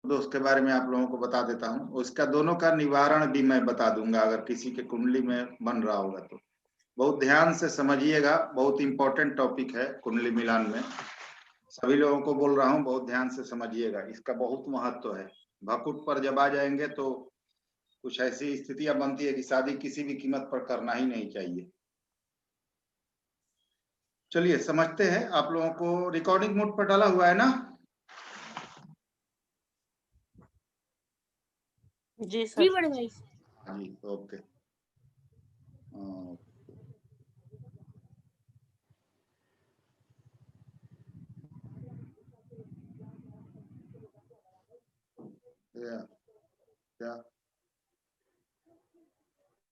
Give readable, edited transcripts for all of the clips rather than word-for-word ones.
दोष के बारे में आप लोगों को बता देता हूँ। उसका दोनों का निवारण भी मैं बता दूंगा अगर किसी के कुंडली में बन रहा होगा तो। बहुत ध्यान से समझिएगा, बहुत इंपॉर्टेंट टॉपिक है कुंडली मिलान में। सभी लोगों को बोल रहा हूँ, बहुत ध्यान से समझिएगा, इसका बहुत महत्व है। भकुट पर जब आ जाएंगे तो कुछ ऐसी स्थितियां बनती है कि शादी किसी भी कीमत पर करना ही नहीं चाहिए। चलिए समझते हैं। आप लोगों को रिकॉर्डिंग मोड पर डाला हुआ है ना? जी सर। जी ओके। क्या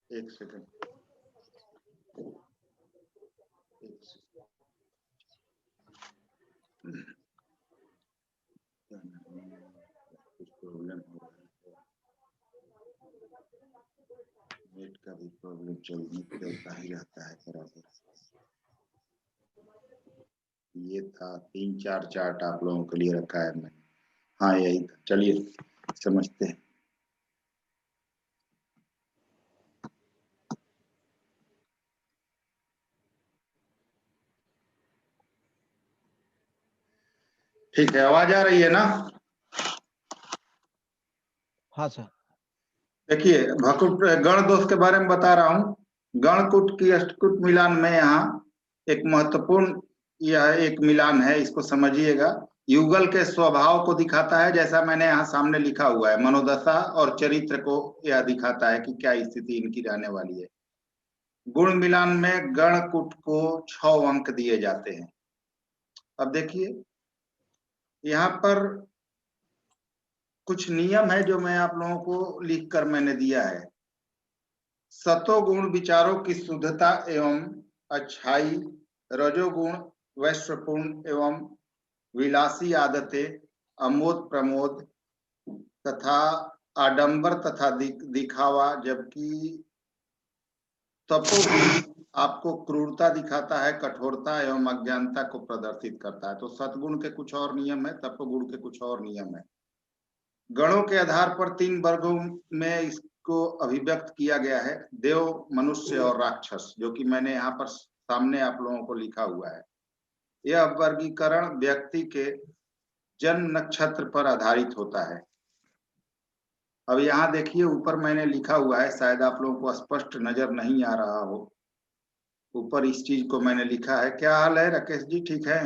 एक सेकंड, कुछ प्रॉब्लम हो रहा है, नेट का भी प्रॉब्लम चलता ही रहता है बराबर। ये था 3-4 चार्ट आप लोगों के लिए रखा है मैंने। हाँ यही था। चलिए समझते हैं। ठीक है, आवाज आ रही है ना? हाँ सर। देखिए भकुट गण दोष के बारे में बता रहा हूँ। गणकुट की अष्टकुट मिलान में यहाँ एक महत्वपूर्ण यह एक मिलान है, इसको समझिएगा। युगल के स्वभाव को दिखाता है, जैसा मैंने यहाँ सामने लिखा हुआ है। मनोदशा और चरित्र को यह दिखाता है कि क्या स्थिति इनकी रहने वाली है। गुण मिलान में गणकुट को 6 अंक दिए जाते हैं। अब देखिए यहाँ पर कुछ नियम है जो मैं आप लोगों को लिखकर मैंने दिया है। सतोगुण विचारों की शुद्धता एवं अच्छाई, रजोगुण वैश्वपूर्ण एवं विलासी आदतें, अमोद प्रमोद तथा आडंबर तथा दिखावा, जबकि तपोगुण आपको क्रूरता दिखाता है, कठोरता एवं अज्ञानता को प्रदर्शित करता है। तो सतगुण के कुछ और नियम है, तपोगुण के कुछ और नियम है। गणों के आधार पर 3 वर्गों में इसको अभिव्यक्त किया गया है, देव, मनुष्य और राक्षस, जो कि मैंने यहाँ पर सामने आप लोगों को लिखा हुआ है। यह वर्गीकरण व्यक्ति के जन्म नक्षत्र पर आधारित होता है। अब यहाँ देखिए ऊपर मैंने लिखा हुआ है, शायद आप लोगों को स्पष्ट नजर नहीं आ रहा हो। ऊपर इस चीज को मैंने लिखा है। क्या हाल है राकेश जी, ठीक है?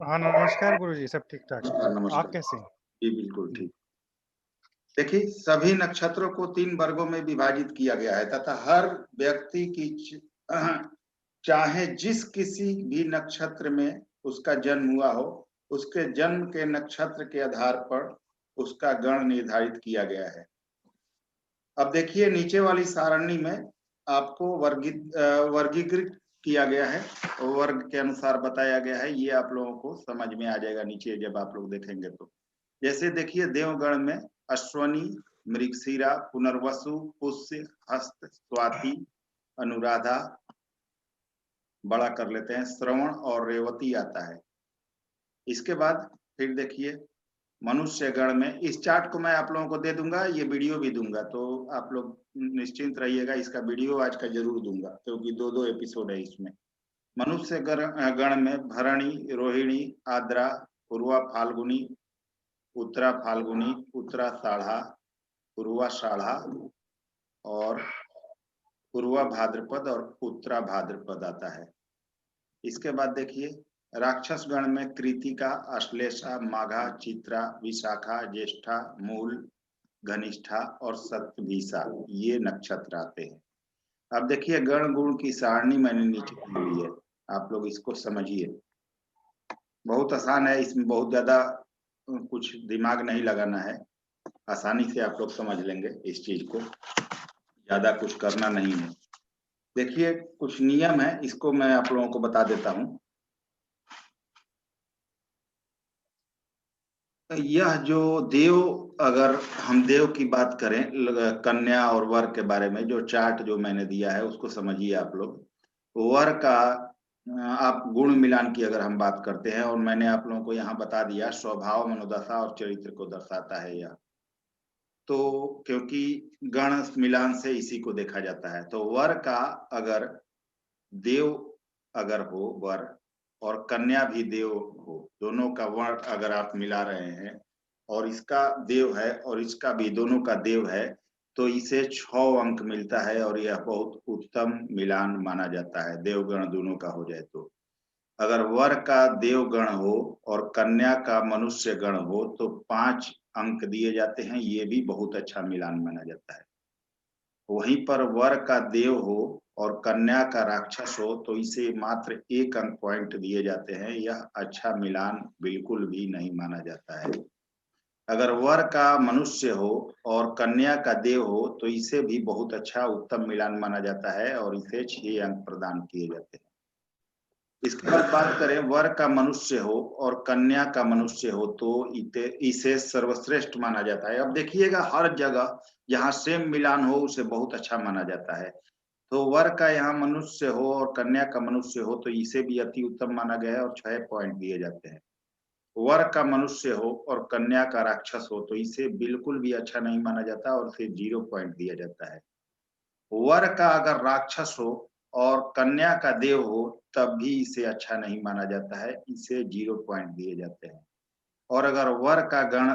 हाँ नमस्कार गुरुजी, सब ठीक ठाक। नमस्कार। आप कैसे? जी बिल्कुल ठीक। देखिए सभी नक्षत्रों को 3 वर्गों में विभाजित किया गया है तथा हर व्यक्ति की चाहे जिस किसी भी नक्षत्र में उसका जन्म हुआ हो, उसके जन्म के नक्षत्र के आधार पर उसका गण निर्धारित किया गया है। अब देखिए नीचे वाली सारणी में आपको वर्गीकृत किया गया है, वर्ग के अनुसार बताया गया है। ये आप लोगों को समझ में आ जाएगा नीचे जब आप लोग देखेंगे तो। जैसे देखिए देवगण में अश्वनी, मृगशिरा, पुनर्वसु, पुष्य, हस्त, स्वाति, अनुराधा, बड़ा कर लेते हैं, श्रवण और रेवती आता है। इसके बाद फिर देखिए मनुष्य गण में, इस चार्ट को मैं आप लोगों को दे दूंगा, ये वीडियो भी दूंगा, तो आप लोग निश्चिंत रहिएगा, इसका वीडियो आज का जरूर दूंगा क्योंकि 2-2 एपिसोड है इसमें। मनुष्य गण में भरणी, रोहिणी, आद्रा, पूर्वा फाल्गुनी, उत्तरा फाल्गुनी, उत्तरा साढ़ा, पूर्वा साढ़ा और पूर्वा भाद्रपद और उत्तरा भाद्रपद आता है। इसके बाद देखिए राक्षस गण में कृतिका, अश्लेषा, माघा, चित्रा, विशाखा, ज्येष्ठा, मूल, घनिष्ठा और सतभिषा, ये नक्षत्र आते हैं। अब देखिए गण गुण की सारणी मैंने नीचे दी हुई है, आप लोग इसको समझिए। बहुत आसान है, इसमें बहुत ज्यादा कुछ दिमाग नहीं लगाना है, आसानी से आप लोग समझ लेंगे इस चीज को, ज्यादा कुछ करना नहीं है। देखिए कुछ नियम है, इसको मैं आप लोगों को बता देता हूँ। यह जो देव, अगर हम देव की बात करें, कन्या और वर के बारे में जो चार्ट जो मैंने दिया है उसको समझिए आप लोग। वर का आप गुण मिलान की अगर हम बात करते हैं, और मैंने आप लोगों को यहाँ बता दिया स्वभाव, मनोदशा और चरित्र को दर्शाता है यह। तो क्योंकि गण मिलान से इसी को देखा जाता है। तो वर का अगर देव अगर हो वर, और कन्या भी देव हो, दोनों का वर अगर आप मिला रहे हैं और इसका देव है और इसका भी दोनों का देव है, तो इसे 6 अंक मिलता है और यह बहुत उत्तम मिलान माना जाता है, देवगण दोनों का हो जाए तो। अगर वर का देवगण हो और कन्या का मनुष्य गण हो तो 5 अंक दिए जाते हैं, ये भी बहुत अच्छा मिलान माना जाता है। वहीं पर वर का देव हो और कन्या का राक्षस हो तो इसे मात्र 1 अंक पॉइंट दिए जाते हैं, यह अच्छा मिलान बिल्कुल भी नहीं माना जाता है। अगर वर का मनुष्य हो और कन्या का देव हो तो इसे भी बहुत अच्छा उत्तम मिलान माना जाता है और इसे 6 अंक प्रदान किए जाते हैं। इसके बाद बात करें वर का मनुष्य हो और कन्या का मनुष्य हो तो इसे सर्वश्रेष्ठ माना जाता है। अब देखिएगा हर जगह जहाँ सेम मिलान हो उसे बहुत अच्छा माना जाता है। तो वर का यहाँ मनुष्य हो और कन्या का मनुष्य हो तो इसे भी अति उत्तम माना गया है और 6 पॉइंट दिए जाते हैं। वर का मनुष्य हो और कन्या का राक्षस हो तो इसे बिल्कुल भी अच्छा नहीं माना जाता और इसे 0 पॉइंट दिया जाता है। वर का अगर राक्षस हो और कन्या का देव हो तब भी इसे अच्छा नहीं माना जाता है, इसे 0 पॉइंट दिए जाते हैं। और अगर वर का गण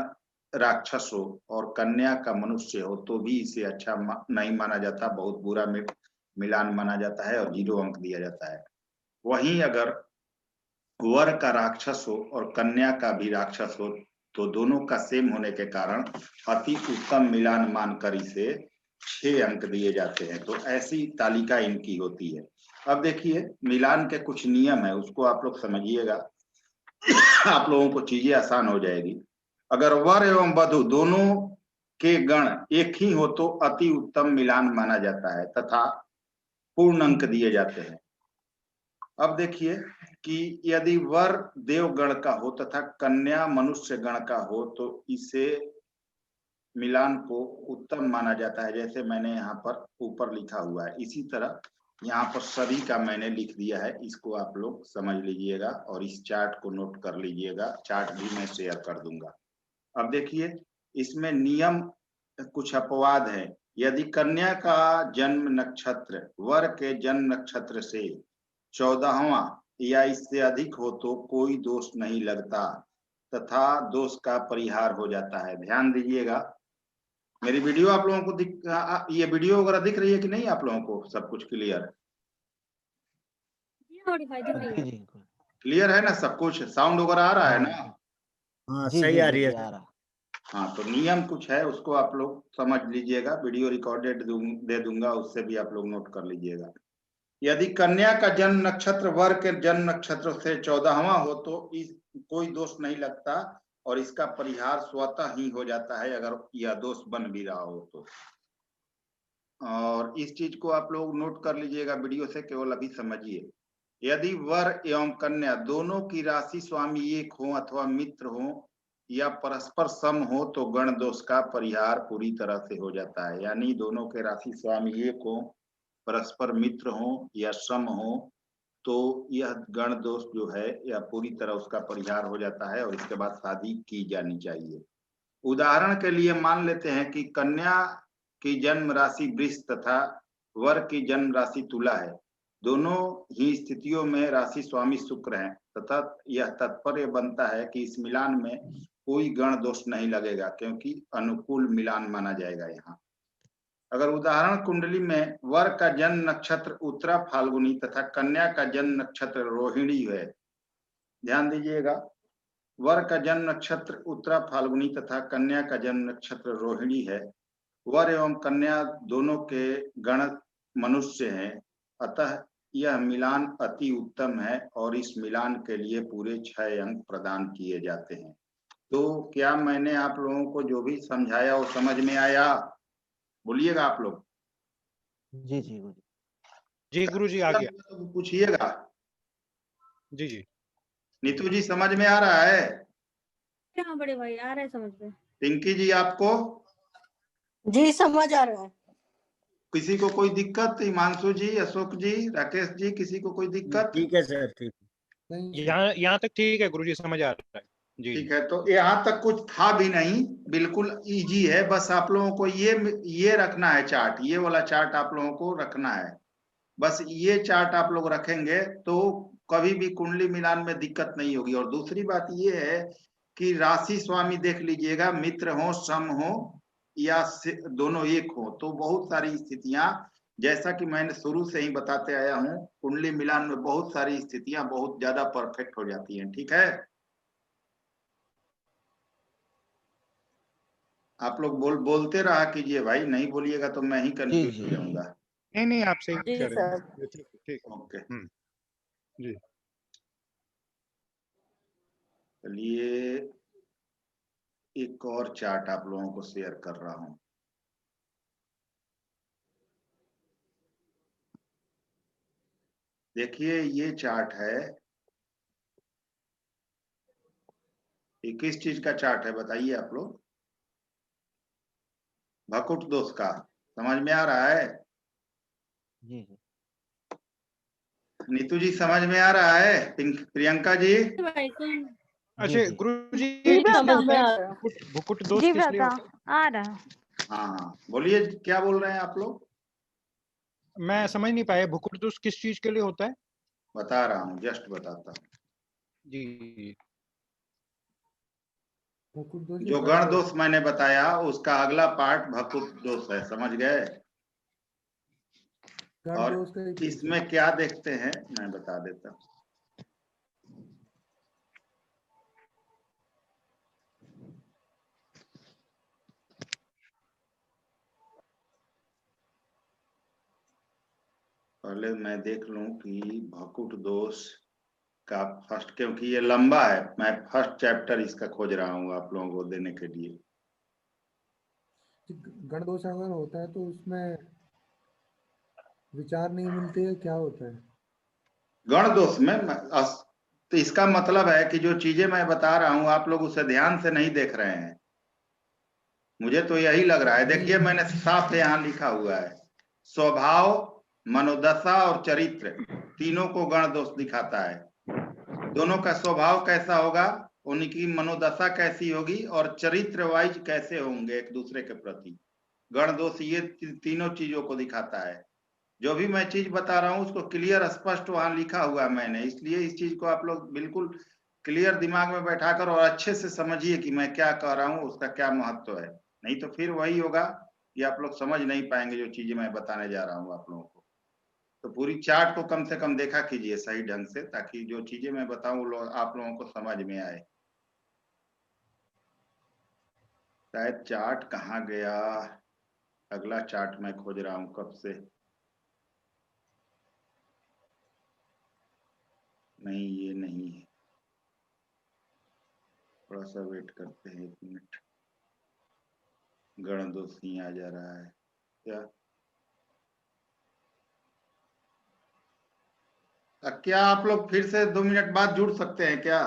राक्षस हो और कन्या का मनुष्य हो तो भी इसे अच्छा नहीं माना जाता, बहुत बुरा मिलान माना जाता है और 0 अंक दिया जाता है। वहीं अगर वर का राक्षस हो और कन्या का भी राक्षस हो तो दोनों का सेम होने के कारण अति उत्तम मिलान मानकर इसे 6 अंक दिए जाते हैं। तो ऐसी तालिका इनकी होती है। अब देखिए मिलान के कुछ नियम है, उसको आप लोग समझिएगा, आप लोगों को चीजें आसान हो जाएगी। अगर वर एवं वधु दोनों के गण एक ही हो तो अति उत्तम मिलान माना जाता है तथा पूर्ण अंक दिए जाते हैं। अब देखिए कि यदि वर देवगण का हो तथा कन्या मनुष्य गण का हो तो इसे मिलान को उत्तम माना जाता है, जैसे मैंने यहाँ पर ऊपर लिखा हुआ है। इसी तरह यहाँ पर सभी का मैंने लिख दिया है, इसको आप लोग समझ लीजिएगा और इस चार्ट को नोट कर लीजिएगा, चार्ट भी मैं शेयर कर दूंगा। अब देखिए इसमें नियम कुछ अपवाद है। यदि कन्या का जन्म नक्षत्र वर के जन्म नक्षत्र से 14वां या इससे अधिक हो तो कोई दोष नहीं लगता तथा दोष का परिहार हो जाता है। ध्यान दीजिएगा, मेरी वीडियो आप लोगों को ये वीडियो वगैरह दिख रही है कि नहीं, आप लोगों को सब कुछ क्लियर क्लियर है ना? सब कुछ साउंड वगैरह आ रहा है ना? हाँ जी सही जी आ जी रही है जी आ सर। रहा। हाँ, तो नियम कुछ है उसको आप लोग समझ लीजिएगा, वीडियो रिकॉर्डेड दे दूंगा, उससे भी आप लोग नोट कर लीजिएगा। यदि कन्या का जन्म नक्षत्र वर के जन्म नक्षत्र से 14वां हो तो कोई दोष नहीं लगता और इसका परिहार स्वतः ही हो जाता है अगर यह दोष बन भी रहा हो तो। और इस चीज को आप लोग नोट कर लीजिएगा, वीडियो से केवल अभी समझिए। यदि वर एवं कन्या दोनों की राशि स्वामी एक हो अथवा मित्र हो या परस्पर सम हो तो गण दोष का परिहार पूरी तरह से हो जाता है। यानी दोनों के राशि स्वामी एक हो, परस्पर मित्र हो या सम हो तो यह गण दोष जो है यह पूरी तरह उसका परिहार हो जाता है और इसके बाद शादी की जानी चाहिए। उदाहरण के लिए मान लेते हैं कि कन्या की जन्म राशि वृष तथा वर की जन्म राशि तुला है। दोनों ही स्थितियों में राशि स्वामी शुक्र है तथा यह तात्पर्य बनता है कि इस मिलान में कोई गण दोष नहीं लगेगा क्योंकि अनुकूल मिलान माना जाएगा। यहाँ अगर उदाहरण कुंडली में वर का जन्म नक्षत्र उत्तरा फाल्गुनी तथा कन्या का जन्म नक्षत्र रोहिणी है, ध्यान दीजिएगा, वर का जन्म नक्षत्र उत्तरा फाल्गुनी तथा कन्या का जन्म नक्षत्र रोहिणी है, वर एवं कन्या दोनों के गण मनुष्य हैं, अतः यह मिलान अति उत्तम है और इस मिलान के लिए पूरे 6 अंक प्रदान किए जाते हैं। तो क्या मैंने आप लोगों को जो भी समझाया वो समझ में आया? बोलिएगा आप लोग। जी जी गुरु जी गुरुजी आ गया। तो पूछिएगा। जी जी नीतू जी समझ में आ रहा है? हाँ बड़े भाई आ रहे समझ में। पिंकी जी आपको? जी समझ आ रहा है। किसी को कोई दिक्कत? हिमांशु जी, अशोक जी, राकेश जी, किसी को कोई दिक्कत? ठीक है सर, ठीक। यहाँ तक ठीक है गुरुजी, समझ आ रहा है। जी ठीक है, तो यहाँ तक कुछ था भी नहीं, बिल्कुल इजी है। बस आप लोगों को ये रखना है चार्ट, ये वाला चार्ट आप लोगों को रखना है। बस ये चार्ट आप लोग रखेंगे तो कभी भी कुंडली मिलान में दिक्कत नहीं होगी। और दूसरी बात ये है कि राशि स्वामी देख लीजिएगा, मित्र हो, सम हो या दोनों एक हो, तो बहुत सारी स्थितियां, जैसा कि मैंने शुरू से ही बताते आया हूं, कुंडली मिलान में बहुत सारी स्थितियां बहुत ज्यादा परफेक्ट हो जाती हैं। ठीक है, आप लोग बोलते रहा कीजिए भाई, नहीं बोलिएगा तो मैं ही कंफ्यूज हो जाऊंगा। नहीं, आप सही जी कह रहे हैं। सर। ठीक। ओके, जी चलिए एक और चार्ट आप लोगों को शेयर कर रहा हूं। देखिए ये चार्ट है, ये किस चीज का चार्ट है बताइए आप लोग? भकुट दोष का, समझ में आ रहा है? जी जी नीतू जी समझ में आ रहा है? प्रियंका जी? भाई कौन? अच्छा जी। गुरुजी, जी किस लिए समझ होता में है आ रहा है। भुकुट दोष? जी किस लिए बता होता आ रहा। हाँ, बोलिए क्या बोल रहे हैं आप लोग? है? मैं समझ नहीं पाया, भुकुट दोष किस चीज के लिए होता है? बता रहा हूँ, जस्ट बताता हूँ। जी जो गण दोष मैंने बताया उसका अगला पार्ट भकुट दोष है, समझ गए? और इसमें क्या देखते हैं मैं बता देता हूँ। पहले मैं देख लूं कि भकुट दोष का फर्स्ट, क्योंकि ये लंबा है, मैं फर्स्ट चैप्टर इसका खोज रहा हूँ आप लोगों को देने के लिए। गण दोष अगर होता है तो उसमें विचार नहीं मिलते है, क्या होता है? गण दोष में तो इसका मतलब है कि जो चीजें मैं बता रहा हूं आप लोग उसे ध्यान से नहीं देख रहे हैं, मुझे तो यही लग रहा है। देखिए मैंने साफ यहाँ लिखा हुआ है, स्वभाव, मनोदशा और चरित्र तीनों को गण दोष दिखाता है। दोनों का स्वभाव कैसा होगा, उनकी मनोदशा कैसी होगी और चरित्र वाइज कैसे होंगे एक दूसरे के प्रति, गण दोष ये तीनों चीजों को दिखाता है। जो भी मैं चीज बता रहा हूँ उसको क्लियर स्पष्ट वहां लिखा हुआ है मैंने, इसलिए इस चीज को आप लोग बिल्कुल क्लियर दिमाग में बैठाकर और अच्छे से समझिए कि मैं क्या कह रहा हूँ, उसका क्या महत्व है। नहीं तो फिर वही होगा कि आप लोग समझ नहीं पाएंगे जो चीजें मैं बताने जा रहा हूँ आप लोगों को। तो पूरी चार्ट को कम से कम देखा कीजिए सही ढंग से, ताकि जो चीजें मैं बताऊं आप लोगों को समझ में आए। शायद चार्ट कहाँ गया, अगला चार्ट मैं खोज रहा हूँ कब से। नहीं ये नहीं है, थोड़ा सा वेट करते हैं 1 मिनट। गण दोष नहीं आ जा रहा है क्या? क्या आप लोग फिर से 2 मिनट बाद जुड़ सकते हैं क्या?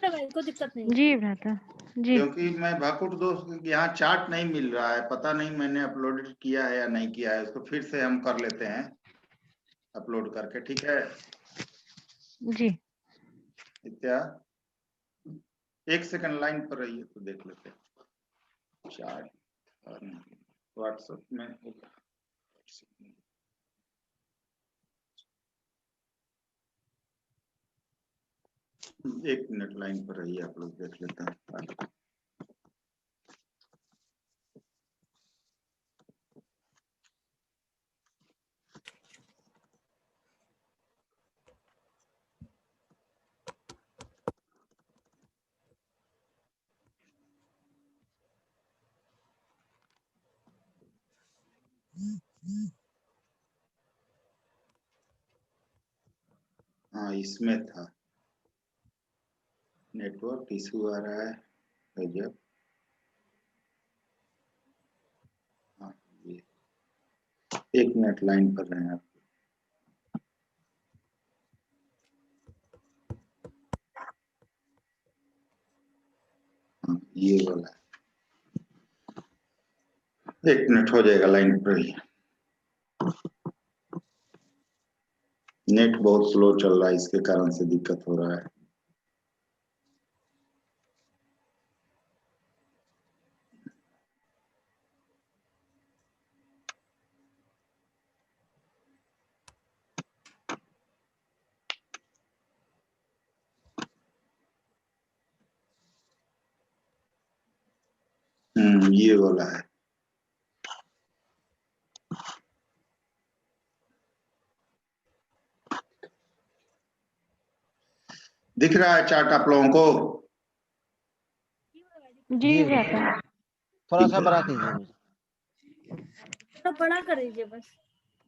भाई कोई दिक्कत नहीं। जी भ्राता जी। क्योंकि मैं भकुट दोष यहाँ चार्ट नहीं मिल रहा है, पता नहीं मैंने अपलोड किया है या नहीं किया है, उसको फिर से हम कर लेते हैं अपलोड करके, ठीक है? जी क्या 1 सेकंड लाइन पर रहिए तो देख लेते हैं। चार्ट व्हाट्सएप में होगा। 1 मिनट लाइन पर रहिए, आप लोग देख लेते हैं। हाँ इसमें था, नेटवर्क इशू आ रहा है जब। हाँ ये 1 मिनट लाइन पर रहें आप। हाँ ये वाला एक मिनट हो जाएगा लाइन पर ही। नेट बहुत स्लो चल रहा है, इसके कारण से दिक्कत हो रहा है। ये वाला है। दिख रहा है चार्ट आप लोगों को? जी जी भ्राता। थोड़ा सा बड़ा कीजिए मुझे। थोड़ा बड़ा कर दीजिए बस।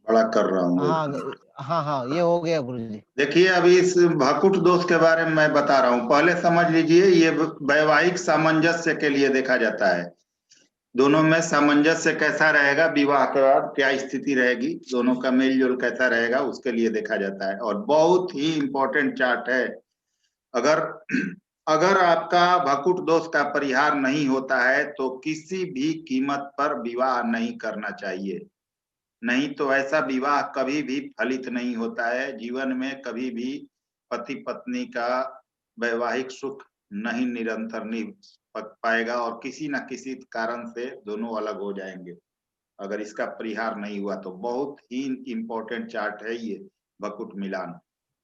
बड़ा कर रहा हूँ। हाँ हाँ हाँ ये हो गया गुरुजी। देखिए अभी इस भकुट दोष के बारे में मैं बता रहा हूँ, पहले समझ लीजिए। ये वैवाहिक सामंजस्य के लिए देखा जाता है। दोनों में सामंजस्य कैसा रहेगा, विवाह के बाद क्या स्थिति रहेगी, दोनों का मेल जोल कैसा रहेगा, उसके लिए देखा जाता है। और बहुत ही इंपॉर्टेंट चार्ट है। अगर अगर आपका भकुट दोष का परिहार नहीं होता है तो किसी भी कीमत पर विवाह नहीं करना चाहिए। नहीं तो ऐसा विवाह कभी भी फलित नहीं होता है। जीवन में कभी भी पति पत्नी का वैवाहिक सुख नहीं निरंतर नहीं पक पाएगा और किसी न किसी कारण से दोनों अलग हो जाएंगे अगर इसका परिहार नहीं हुआ तो। बहुत ही इंपॉर्टेंट चार्ट है ये भकुट मिलान।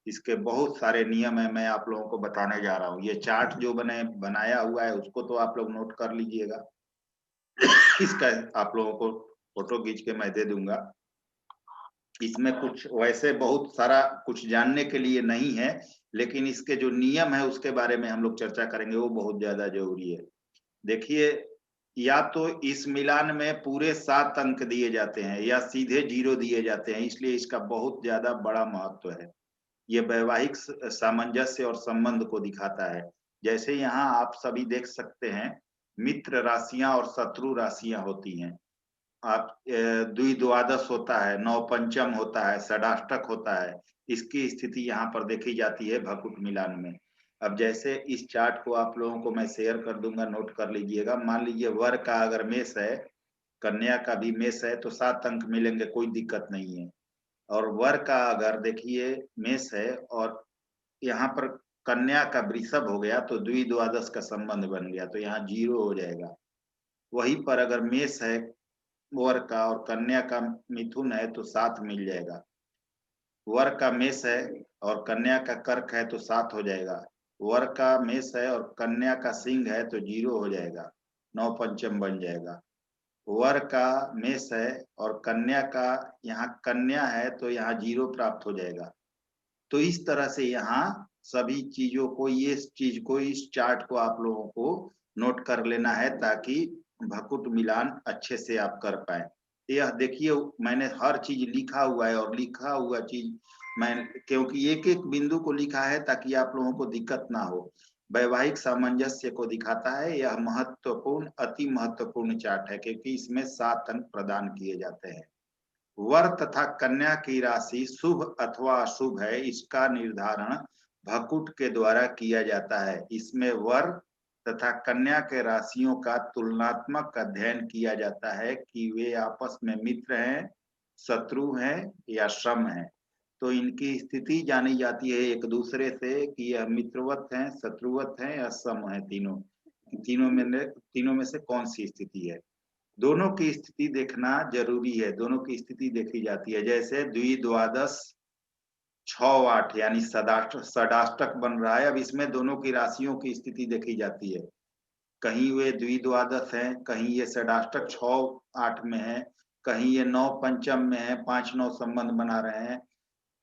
इसके बहुत सारे नियम है, मैं आप लोगों को बताने जा रहा हूँ। ये चार्ट जो बनाया हुआ है उसको तो आप लोग नोट कर लीजिएगा। इसका आप लोगों को फोटो खींच के मैं दे दूंगा। इसमें कुछ वैसे बहुत सारा कुछ जानने के लिए नहीं है, लेकिन इसके जो नियम है उसके बारे में हम लोग चर्चा करेंगे, वो बहुत ज्यादा जरूरी है। देखिए, या तो इस मिलान में पूरे 7 अंक दिए जाते हैं या सीधे 0 दिए जाते हैं, इसलिए इसका बहुत ज्यादा बड़ा महत्व है। ये वैवाहिक सामंजस्य और संबंध को दिखाता है। जैसे यहाँ आप सभी देख सकते हैं, मित्र राशियां और शत्रु राशियां होती हैं। आप द्विद्वादश होता है, नवपंचम होता है, षडाष्टक होता है। इसकी स्थिति यहाँ पर देखी जाती है भकुट मिलान में। अब जैसे इस चार्ट को आप लोगों को मैं शेयर कर दूंगा, नोट कर लीजिएगा। मान लीजिए वर का अगर मेष है, कन्या का भी मेष है तो 7 अंक मिलेंगे, कोई दिक्कत नहीं है। और वर का अगर देखिए मेष है और यहाँ पर कन्या का वृषभ हो गया तो द्विद्वादश का संबंध बन गया, तो यहाँ 0 हो जाएगा। वहीं पर अगर मेष है वर का और कन्या का मिथुन है तो 7 मिल जाएगा। वर का मेष है और कन्या का कर्क है तो 7 हो जाएगा। वर का मेष है और कन्या का सिंह है तो 0 हो जाएगा, नवपंचम बन जाएगा। वर का मेष है और कन्या का यहाँ कन्या है तो यहाँ 0 प्राप्त हो जाएगा। तो इस तरह से यहाँ सभी चीजों को, ये चीज को, इस चार्ट को आप लोगों को नोट कर लेना है ताकि भकुट मिलान अच्छे से आप कर पाए। यह देखिए मैंने हर चीज लिखा हुआ है और लिखा हुआ चीज मैं क्योंकि एक एक बिंदु को लिखा है ताकि आप लोगों को दिक्कत ना हो। वैवाहिक सामंजस्य को दिखाता है। यह महत्वपूर्ण, अति महत्वपूर्ण चार्ट है क्योंकि इसमें 7 अंक प्रदान किए जाते हैं। वर तथा कन्या की राशि शुभ अथवा अशुभ है, इसका निर्धारण भकुट के द्वारा किया जाता है। इसमें वर तथा कन्या के राशियों का तुलनात्मक अध्ययन किया जाता है कि वे आपस में मित्र हैं, शत्रु हैं या सम हैं। तो इनकी स्थिति जानी जाती है एक दूसरे से कि यह मित्रवत हैं, शत्रुवत हैं या सम हैं। तीनों में से कौन सी स्थिति है। दोनों की स्थिति देखना जरूरी है, दोनों की स्थिति देखी जाती है। जैसे द्विद्वादश 6-8 यानी षडाष्टक बन रहा है। अब इसमें दोनों की राशियों की स्थिति देखी जाती है, कहीं वे द्विद्वादश हैं, कहीं ये षडाष्टक 6-8 में है, कहीं ये 9 पंचम में है, 5-9 संबंध बना रहे हैं,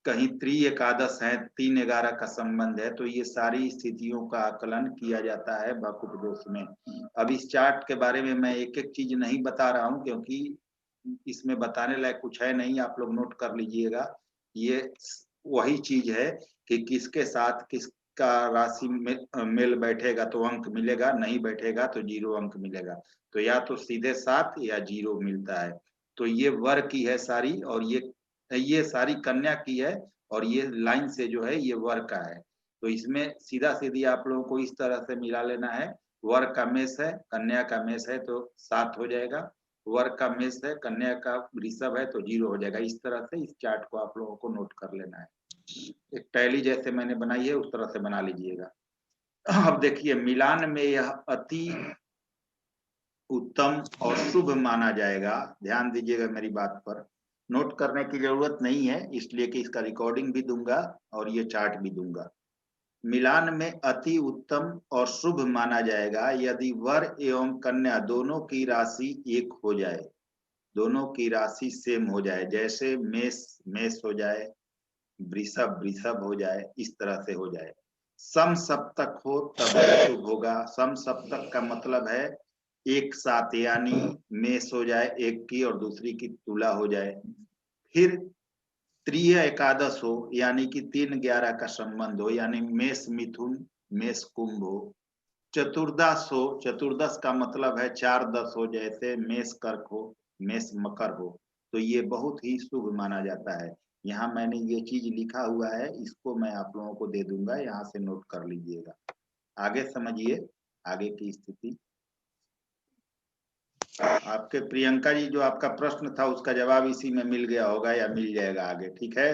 कहीं त्रि एकादश है, 3-11 का संबंध है। तो ये सारी स्थितियों का आकलन किया जाता है भकुट दोष में। अब इस चार्ट के बारे में मैं एक एक चीज नहीं बता रहा हूं क्योंकि इसमें बताने लायक कुछ है नहीं, आप लोग नोट कर लीजिएगा। ये वही चीज है कि किसके साथ किसका राशि मेल बैठेगा तो अंक मिलेगा, नहीं बैठेगा तो 0 अंक मिलेगा। तो या तो सीधे 7 या 0 मिलता है। तो ये वर की है सारी और ये सारी कन्या की है और ये लाइन से जो है ये वर का है। तो इसमें सीधा सीधी आप लोगों को इस तरह से मिला लेना है। वर का मेष है, कन्या का मेष है तो 7 हो जाएगा। वर्ग का मेष है, कन्या का वृषभ है तो 0 हो जाएगा। इस तरह से इस चार्ट को आप लोगों को नोट कर लेना है। एक टैली जैसे मैंने बनाई है उस तरह से बना लीजिएगा। अब देखिए मिलान में यह अति उत्तम और शुभ माना जाएगा। ध्यान दीजिएगा मेरी बात पर, नोट करने की जरूरत नहीं है इसलिए कि इसका रिकॉर्डिंग भी दूंगा और ये चार्ट भी दूंगा। मिलान में अति उत्तम और शुभ माना जाएगा यदि वर एवं कन्या दोनों की राशि एक हो जाए, दोनों की राशि सेम हो जाए। जैसे मेष मेष हो जाए, वृषभ वृषभ हो जाए, इस तरह से हो जाए। सम सप्तक हो तब शुभ होगा। सम सप्तक का मतलब है एक साथ, यानी मेष हो जाए एक की और दूसरी की तुला हो जाए। फिर त्रिय एकादश हो यानी कि 3-11 का संबंध हो, यानी मेष मिथुन मेष कुंभ हो। चतुर्दश हो, चतुर्दश का मतलब है 4-10 हो, जैसे मेष कर्क हो मेष मकर हो, तो ये बहुत ही शुभ माना जाता है। यहाँ मैंने ये चीज लिखा हुआ है, इसको मैं आप लोगों को दे दूंगा, यहाँ से नोट कर लीजिएगा। आगे समझिए आगे की स्थिति। आपके प्रियंका जी जो आपका प्रश्न था उसका जवाब इसी में मिल गया होगा या मिल जाएगा आगे, ठीक है?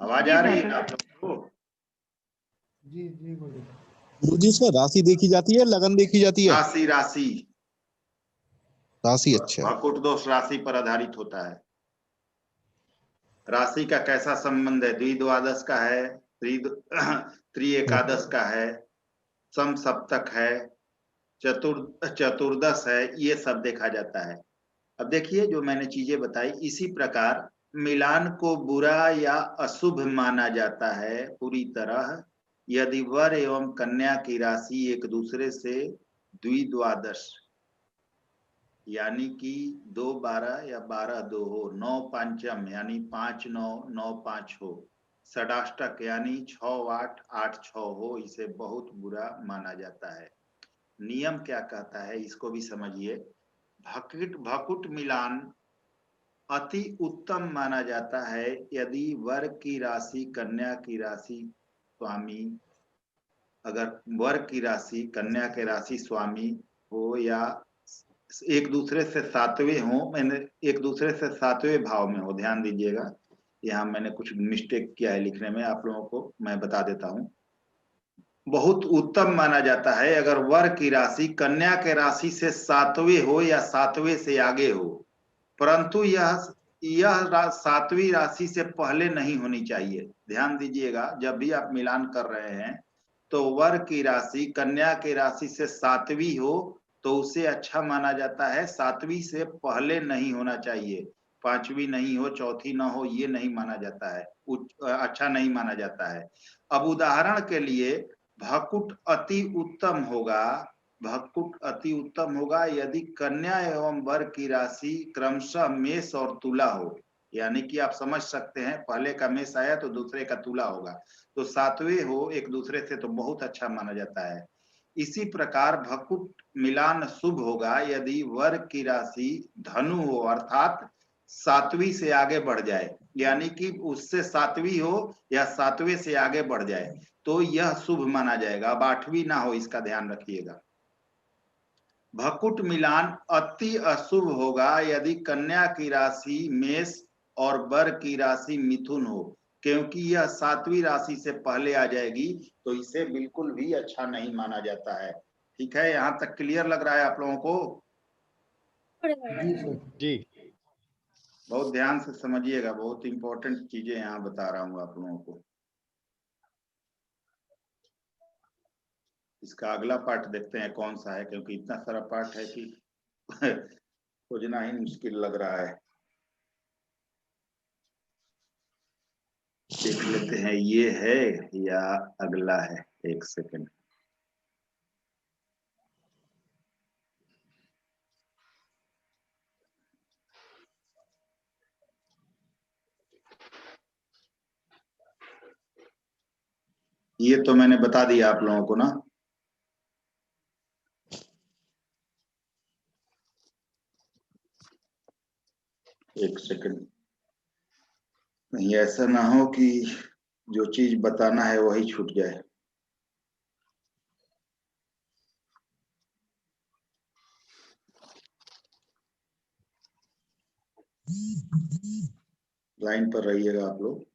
आवाज आ रही है आप लोगों को? जी जी बोलिए। गुरुजी इसमें राशि देखी जाती है, लगन देखी जाती है? राशि राशि राशि, अच्छा। भकुट दोष राशि पर आधारित होता है। राशि का कैसा संबंध है? द्विद्वादश का है, त्रि एकादश का है, सम सप्तक है, चतुर्दश है, ये सब देखा जाता है। अब देखिए जो मैंने चीजें बताई, इसी प्रकार मिलान को बुरा या अशुभ माना जाता है पूरी तरह यदि वर एवं कन्या की राशि एक दूसरे से द्विद्वादश यानी कि 2-12 या 12-2 हो, 9 पांचम यानी 5-9 9-5 हो, षडाष्टक यानी 6-8 8-6 हो, इसे बहुत बुरा माना जाता है। नियम क्या कहता है इसको भी समझिए। भकुट मिलान अति उत्तम माना जाता है यदि वर की राशि कन्या की राशि स्वामी, अगर वर की राशि कन्या के राशि स्वामी हो या एक दूसरे से सातवें हो, मैंने एक दूसरे से सातवें भाव में हो। ध्यान दीजिएगा, यहाँ मैंने कुछ मिस्टेक किया है लिखने में, आप लोगों को मैं बता देता हूँ। बहुत उत्तम माना जाता है अगर वर की राशि कन्या के राशि से सातवें हो या सातवें से आगे हो, परंतु यह सातवीं राशि से पहले नहीं होनी चाहिए। ध्यान दीजिएगा, जब भी आप मिलान कर रहे हैं तो वर की राशि कन्या के राशि से सातवीं हो तो उसे अच्छा माना जाता है, सातवीं से पहले नहीं होना चाहिए। पांचवी नहीं हो, चौथी ना हो, ये नहीं माना जाता है, अच्छा नहीं माना जाता है। अब उदाहरण के लिए भकुट अति उत्तम होगा, भकुट अति उत्तम होगा यदि कन्या एवं वर की राशि क्रमशः मेष और तुला हो, यानी कि आप समझ सकते हैं पहले का मेष आया तो दूसरे का तुला होगा, तो सातवें हो एक दूसरे से तो बहुत अच्छा माना जाता है। इसी प्रकार भकुट मिलान शुभ होगा यदि वर की राशि धनु हो, अर्थात सातवीं से आगे बढ़ जाए, यानी कि उससे सातवीं हो या सातवें से आगे बढ़ जाए तो यह शुभ माना जाएगा। अब आठवीं ना हो, इसका ध्यान रखिएगा। भकुट मिलान अति अशुभ होगा यदि कन्या की राशि मेष और वर की राशि मिथुन हो, क्योंकि यह सातवीं राशि से पहले आ जाएगी तो इसे बिल्कुल भी अच्छा नहीं माना जाता है। ठीक है, यहाँ तक क्लियर लग रहा है आप लोगों को? जी सर। जी। बहुत ध्यान से समझिएगा, बहुत इंपॉर्टेंट चीजें यहाँ बता रहा हूँ आप लोगों को। इसका अगला पार्ट देखते हैं कौन सा है, क्योंकि इतना सारा पार्ट है कि खोजना ही मुश्किल लग रहा है। देख लेते हैं ये है या अगला है, एक सेकंड। ये तो मैंने बता दिया आप लोगों को ना। एक सेकंड, नहीं ऐसा ना हो कि जो चीज बताना है वही छूट जाए। लाइन पर रहिएगा आप लोग।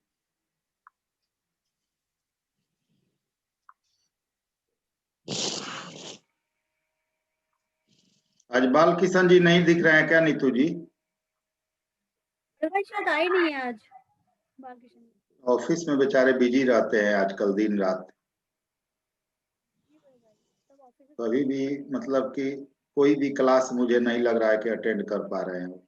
आज बाल किशन जी नहीं दिख रहे हैं क्या नीतू जी? भाई शायद आई नहीं है आज बालकिशन। ऑफिस में बेचारे बिजी रहते हैं आजकल दिन रात। कभी भी मतलब कि कोई भी क्लास मुझे नहीं लग रहा है कि अटेंड कर पा रहे हैं।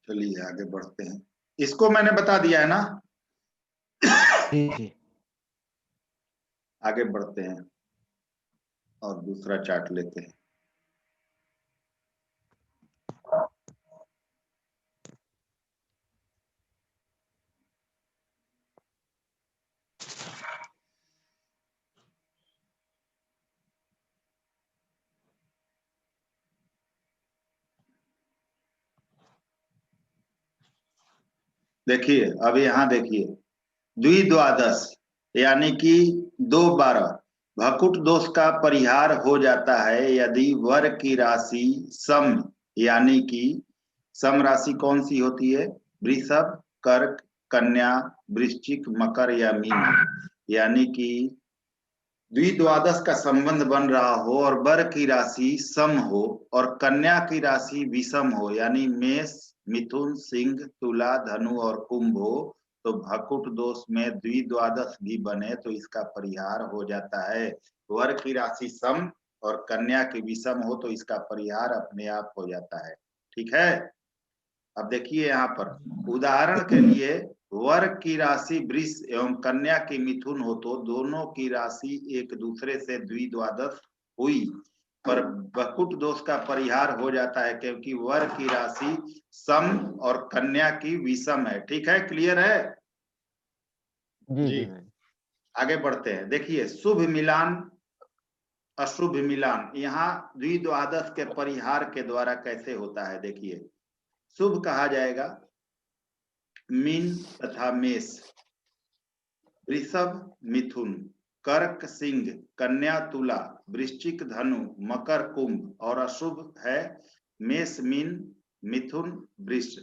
चलिए आगे बढ़ते हैं। इसको मैंने बता दिया है ना? जी जी। आगे बढ़ते हैं और दूसरा चार्ट लेते हैं। देखिए अब यहाँ देखिए, द्विद्वादश यानी कि 2-12 भकुट दोष का परिहार हो जाता है यदि वर की राशि सम, यानी कि सम राशि कौन सी होती है? वृषभ, कर्क, कन्या, वृश्चिक, मकर या मीन। यानी कि द्विद्वादश का संबंध बन रहा हो और वर की राशि सम हो और कन्या की राशि विषम हो, यानी मेष, मिथुन, सिंह, तुला, धनु और कुंभ हो, तो भकुट दोष में द्विद्वादश भी बने तो इसका परिहार हो जाता है। वर की राशि सम और कन्या की विषम हो तो इसका परिहार अपने आप हो जाता है। ठीक है। अब देखिए यहाँ पर उदाहरण के लिए वर की राशि वृष एवं कन्या की मिथुन हो तो दोनों की राशि एक दूसरे से द्विद्वादश हुई, पर भकुट दोष का परिहार हो जाता है क्योंकि वर की राशि सम और कन्या की विषम है। ठीक है, क्लियर है? जी जी। जी। आगे बढ़ते हैं। देखिए शुभ मिलान अशुभ मिलान यहाँ द्विद्वादश के परिहार के द्वारा कैसे होता है। देखिए शुभ कहा जाएगा मीन तथा मेष, वृषभ मिथुन, कर्क सिंह, कन्या तुला, वृश्चिक धनु, मकर कुंभ, और अशुभ है मेष मीन, मिथुन वृष।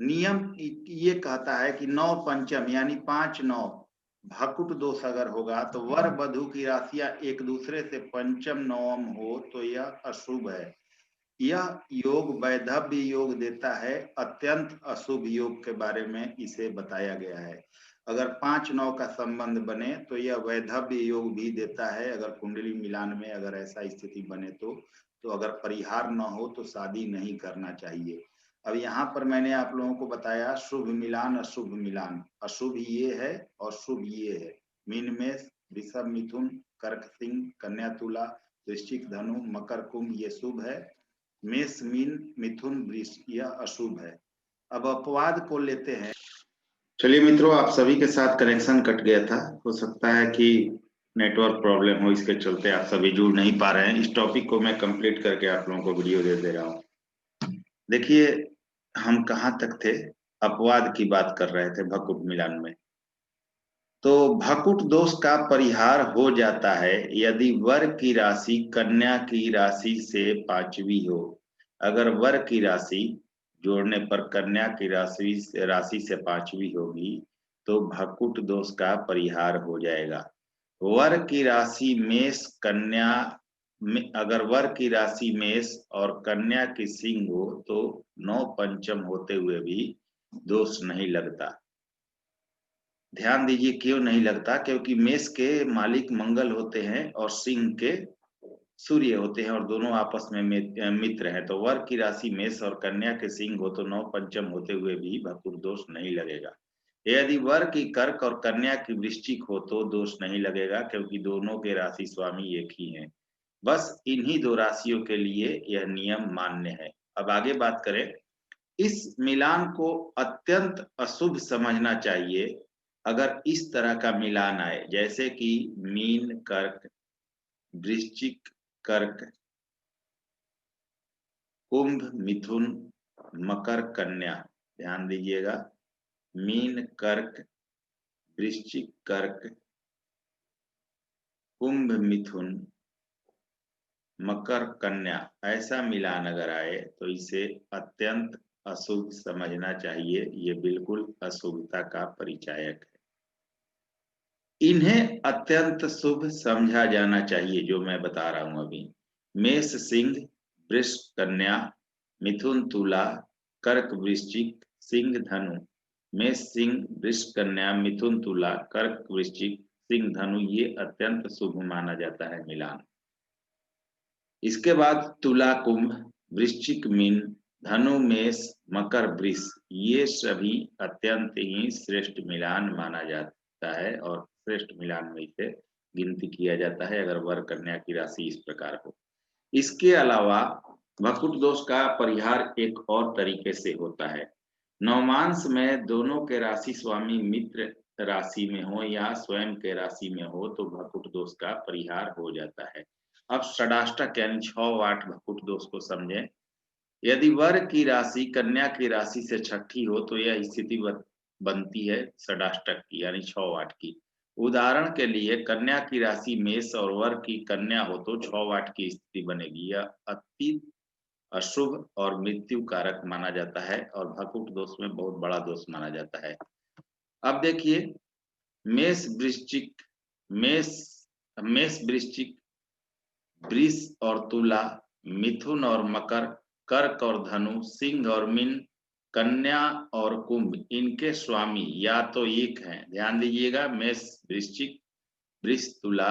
नियम ये कहता है कि 9 पंचम यानी 5-9 भकुट दोष अगर होगा तो वर वधु की राशियां एक दूसरे से पंचम नवम हो तो यह अशुभ है। यह योग वैधव्य योग देता है, अत्यंत अशुभ योग के बारे में इसे बताया गया है। अगर 5-9 का संबंध बने तो यह वैधव्य योग भी देता है। अगर कुंडली मिलान में अगर ऐसा स्थिति बने तो अगर परिहार न हो तो शादी नहीं करना चाहिए। अब यहाँ पर मैंने आप लोगों को बताया शुभ मिलान अशुभ मिलान। अशुभ ये है और शुभ ये है। मीन मेष, वृषभ मिथुन, कर्क सिंह, कन्या तुला, वृश्चिक धनु, मकर कुंभ ये शुभ है। मेष मीन मिथुन वृष यह अशुभ है। अब अपवाद को लेते हैं। चलिए मित्रों, आप सभी के साथ कनेक्शन कट गया था, हो सकता है कि नेटवर्क प्रॉब्लम हो, इसके चलते आप सभी जुड़ नहीं पा रहे हैं। इस टॉपिक को मैं कंप्लीट करके आप लोगों को वीडियो दे रहा हूँ। देखिए हम कहाँ तक थे, अपवाद की बात कर रहे थे भकुट मिलान में। तो भकुट दोष का परिहार हो जाता है यदि वर की राशि कन्या की राशि से पांचवी हो। अगर वर की राशि जोड़ने पर कन्या की राशि से पांचवी होगी तो भकुट दोष का परिहार हो जाएगा। वर की राशि मेष कन्या में, अगर वर की राशि मेष और कन्या की सिंह हो तो 9 पंचम होते हुए भी दोष नहीं लगता। ध्यान दीजिए क्यों नहीं लगता, क्योंकि मेष के मालिक मंगल होते हैं और सिंह के सूर्य होते हैं और दोनों आपस में मित्र हैं। तो वर की राशि मेष और कन्या के सिंह हो तो 9 पंचम होते हुए भी भकुट दोष नहीं लगेगा। यदि वर की कर्क और कन्या की वृश्चिक हो तो दोष नहीं लगेगा क्योंकि दोनों के राशि स्वामी एक ही हैं। बस इन्हीं 2 राशियों के लिए यह नियम मान्य है। अब आगे बात करें। इस मिलान को अत्यंत अशुभ समझना चाहिए अगर इस तरह का मिलान आए, जैसे कि मीन कर्क, वृश्चिक कर्क, कुंभ, मिथुन, मकर, कन्या, ध्यान दीजिएगा, मीन, कर्क, वृश्चिक, कर्क, कुंभ, मिथुन, मकर, कन्या, ऐसा मिलान अगर आए तो इसे अत्यंत अशुभ समझना चाहिए। ये बिल्कुल अशुभता का परिचायक है। इन्हें अत्यंत शुभ समझा जाना चाहिए जो मैं बता रहा हूं अभी। मेष, सिंह, वृष, कन्या, मिथुन, तुला, कर्क, वृश्चिक, सिंह, धनु। मेष, सिंह, वृष, कन्या, मिथुन, तुला, कर्क, वृश्चिक, सिंह, धनु, ये अत्यंत शुभ माना जाता है मिलान। इसके बाद तुला, कुंभ, वृश्चिक, मीन, धनु, मेष, मकर, वृष, ये सभी अत्यंत ही श्रेष्ठ मिलान माना जाता है और श्रेष्ठ मिलान में इसे गिनती किया जाता है अगर वर कन्या की राशि इस प्रकार हो। इसके अलावा भकुट दोष का परिहार एक और तरीके से होता है। नवमांश में दोनों के राशि स्वामी मित्र राशि में हो या स्वयं के राशि में हो तो भकुट दोष का परिहार हो जाता है। अब षडाष्टक यानी 6 वाट भकुट दोष को समझें। यदि वर की राशि कन्या की राशि से छठी हो तो यह स्थिति बनती है षडाष्टक की यानी 6 वाट की। उदाहरण के लिए कन्या की राशि मेष और वर की कन्या हो तो 6 वाट की स्थिति बनेगी। यह अति अशुभ और मृत्यु कारक माना जाता है और भकुट दोष में बहुत बड़ा दोष माना जाता है। अब देखिए, मेष वृश्चिक, वृष और तुला, मिथुन और मकर, कर्क और धनु, सिंह और मीन, कन्या और कुंभ, इनके स्वामी या तो एक हैं। ध्यान दीजिएगा, मेष वृश्चिक, वृष तुला,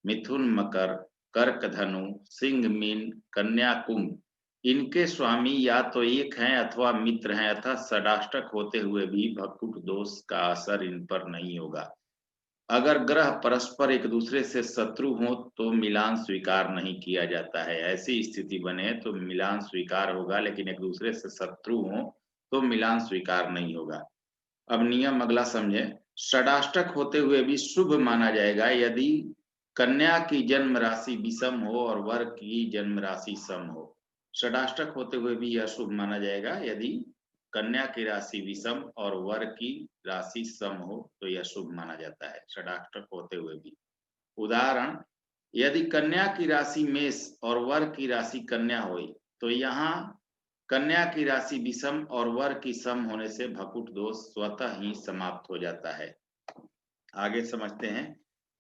मिथुन मकर, कर्क धनु, सिंह मीन, कन्या कुंभ, इनके स्वामी या तो एक हैं अथवा मित्र हैं, अतः षडाष्टक होते हुए भी भकुट दोष का असर इन पर नहीं होगा। अगर ग्रह परस्पर एक दूसरे से शत्रु हो तो मिलान स्वीकार नहीं किया जाता है। ऐसी स्थिति बने तो मिलान स्वीकार होगा, लेकिन एक दूसरे से शत्रु हो तो मिलान स्वीकार नहीं होगा। अब नियम अगला समझे। षडाष्टक होते हुए भी शुभ माना जाएगा यदि कन्या की जन्म राशि विषम हो और वर की जन्म राशि सम हो। षडाष्टक होते हुए भी यह शुभ माना जाएगा यदि कन्या की राशि विषम और वर की राशि सम हो तो यह शुभ माना जाता है षडाष्टक होते हुए भी। उदाहरण, यदि कन्या की राशि मेष और वर की राशि कन्या हो तो यहाँ कन्या की राशि विषम और वर की सम होने से भकुट दोष स्वतः ही समाप्त हो जाता है। आगे समझते हैं।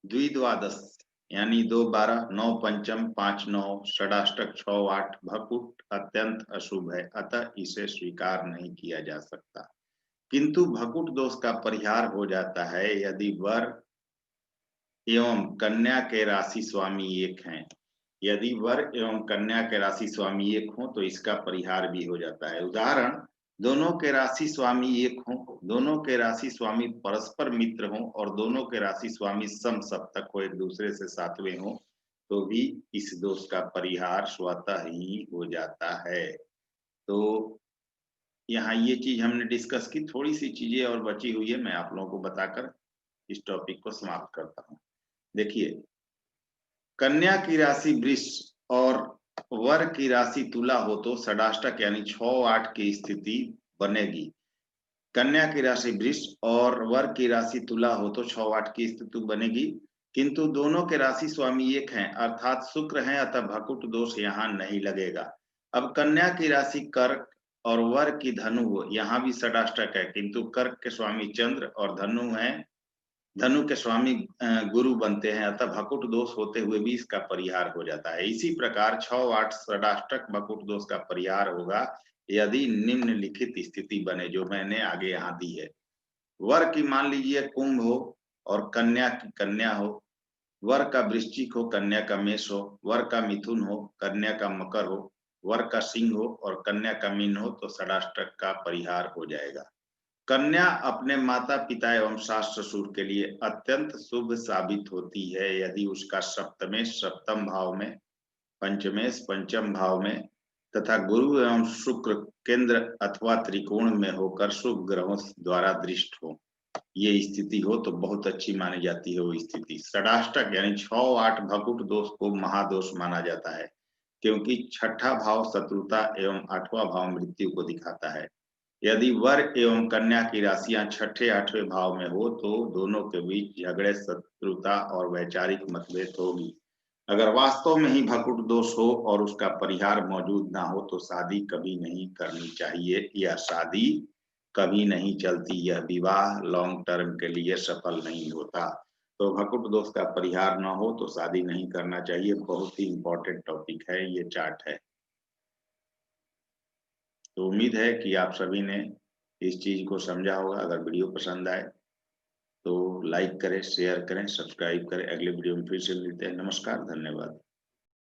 द्विद्वादश यानी 2 12 9 पंचम 5 9 षडाष्टक 6 8 भकुट अत्यंत अशुभ है, अतः इसे स्वीकार नहीं किया जा सकता। किंतु भकुट दोष का परिहार हो जाता है यदि वर एवं कन्या के राशि स्वामी एक हैं। यदि वर एवं कन्या के राशि स्वामी एक हो तो इसका परिहार भी हो जाता है। उदाहरण, दोनों के राशि स्वामी एक हो, दोनों के राशि स्वामी परस्पर मित्र हो और दोनों के राशि स्वामी सम सप्तक हो, एक दूसरे से सातवें हो तो भी इस दोष का परिहार स्वतः ही हो जाता है। तो यहाँ ये चीज हमने डिस्कस की, थोड़ी सी चीजें और बची हुई है, मैं आप लोगों को बताकर इस टॉपिक को समाप्त करता हूँ। देखिए, कन्या की राशि वृष और वर की राशि तुला हो तो षडाष्टक यानी 6 8 की स्थिति बनेगी। कन्या की राशि वृष और वर की राशि तुला हो तो 6 8 की स्थिति बनेगी, किंतु दोनों के राशि स्वामी एक हैं अर्थात शुक्र हैं, अतः भकुट दोष यहाँ नहीं लगेगा। अब कन्या की राशि कर्क और वर की धनु हो, यहाँ भी षडाष्टक है, किंतु कर्क के स्वामी चंद्र और धनु के स्वामी गुरु बनते हैं, अतः भकुट दोष होते हुए भी इसका परिहार हो जाता है। इसी प्रकार 6 8 षडाष्टक भकुट दोष का परिहार होगा यदि निम्नलिखित स्थिति बने जो मैंने आगे यहाँ दी है। वर की मान लीजिए कुंभ हो और कन्या की कन्या हो, वर का वृश्चिक हो, कन्या का मेष हो, वर का मिथुन हो, कन्या का मकर हो, वर का सिंह हो और कन्या का मीन हो तो षडाष्टक का परिहार हो जाएगा। कन्या अपने माता पिता एवं सास ससुर के लिए अत्यंत शुभ साबित होती है यदि उसका सप्तमेश सप्तम भाव में, पंचमेश पंचम भाव में तथा गुरु एवं शुक्र केंद्र अथवा त्रिकोण में होकर शुभ ग्रहों द्वारा दृष्ट हो। ये स्थिति हो तो बहुत अच्छी मानी जाती है वो स्थिति। षडाष्टक यानी 6 8 भकुट दोष को महादोष माना जाता है। क्योंकि छठा भाव शत्रुता एवं आठवां भाव मृत्यु को दिखाता है। यदि वर एवं कन्या की राशियां छठे आठवें भाव में हो तो दोनों के बीच झगड़े, शत्रुता और वैचारिक मतभेद होगी। अगर वास्तव में ही भकुट दोष हो और उसका परिहार मौजूद ना हो तो शादी कभी नहीं करनी चाहिए। यह शादी कभी नहीं चलती, यह विवाह लॉन्ग टर्म के लिए सफल नहीं होता। तो भकुट दोष का परिहार ना हो तो शादी नहीं करना चाहिए। बहुत ही इंपॉर्टेंट टॉपिक है, ये चार्ट है। तो उम्मीद है कि आप सभी ने इस चीज को समझा होगा। अगर वीडियो पसंद आए तो लाइक करें, शेयर करें, सब्सक्राइब करें। अगले वीडियो में फिर से मिलते हैं। नमस्कार, धन्यवाद।